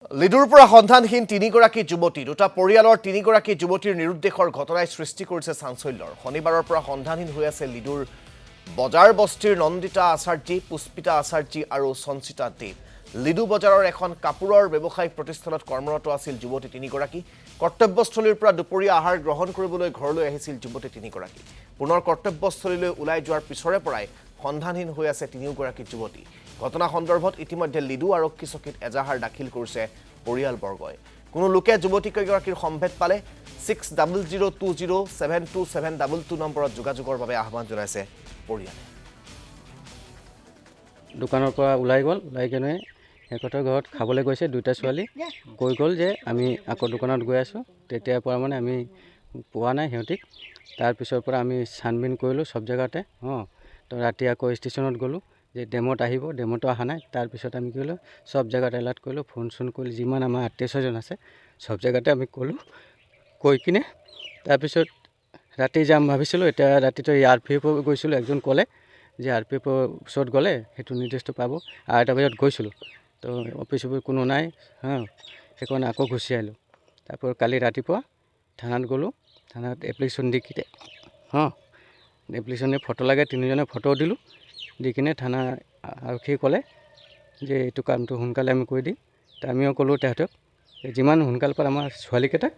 লিডুৰ পৰা সন্ধানহীন তিনিগৰাকী যুৱতী দুটা পৰিয়ালৰ তিনিগৰাকী যুৱতীৰ নিৰুদ্দেশৰ ঘটনাই সৃষ্টি কৰিছে চাঞ্চল্যৰ শনিবাৰৰ পৰা সন্ধানহীন হৈ আছে লিডুৰ বজাৰ বস্তিৰ নন্দিতা আচাৰ্যী পুষ্পিতা আচাৰ্যী আৰু সঞ্চিতা দেৱ লিডু বজাৰৰ এখন কাপোৰৰ ব্যৱসায়িক প্ৰতিষ্ঠানত কৰ্মৰত আছিল যুৱতী তিনিগৰাকী কৰ্তব্যস্থলীৰ পৰা দুপৰীয়া আহাৰ গ্ৰহণ কৰিবলৈ ঘৰলৈ আহিছিল যুৱতী তিনিগৰাকী পুনৰ কৰ্তব্যস্থলীলৈ ওলাই যোৱাৰ পিছৰে পৰাই সন্ধানহীন হৈ আছে তিনিওগৰাকী যুৱতী ঘটনা সন্দৰ্ভত ইতিমধ্যে লিডু আৰক্ষী চকীত এজাহাৰ দাখিল কৰিছে পৰিয়ালবৰ্গই কোনো লোকে যুৱতীকেইগৰাকীৰ সম্ভেদ পালে 6002072722 নম্বৰত যোগাযোগৰ বাবে আহ্বান জনাইছে পৰিয়ালে দোকানৰ পৰা ওলাই কেনে একতৰ ঘৰত খাবলৈ গৈছে দুটা ছোৱালী কৈ গ'ল যে আমি আকৌ দোকানত গৈ আছোঁ তেতিয়াৰ পৰা মানে আমি পোৱা নাই সিহঁতিক তাৰ পিছৰ পৰা আমি ছানবিন কৰিলোঁ সব জেগাতে তো ৰাতি আকৌ ষ্টেচনত গ'লোঁ যে ডেমত আহিব ডেমতো অহা নাই তাৰপিছত আমি কৰিলোঁ সব জেগাত এলাৰ্ট কৰিলোঁ ফোন চোন কৰিলোঁ যিমান আমাৰ আত্মীয় স্বজন আছে সব জেগাতে আমি ক'লোঁ কৈ কিনে তাৰপিছত ৰাতি যাম ভাবিছিলোঁ এতিয়া ৰাতিটো RPF গৈছিলোঁ একজন ক'লে যে RPF ওচৰত গ'লে সেইটো নিৰ্দেশটো পাব আৰু এটা বজাত গৈছিলোঁ তো অফিচ কোনো নাই সেইকাৰণে আকৌ গুচি আহিলোঁ তাৰপৰা কালি ৰাতিপুৱা থানাত গ'লোঁ থানাত এপ্লিকেশ্যন দি কিনে এপ্লিকেশ্যনে ফটো লাগে তিনিজনে ফটো দিলোঁ দি কিনে থানা আৰক্ষীয়ে ক'লে যে এইটো কামটো সোনকালে আমি কৰি দিম তো আমিও ক'লোঁ তেহেঁতক যিমান সোনকালে পাৰে আমাৰ ছোৱালীকেইটাক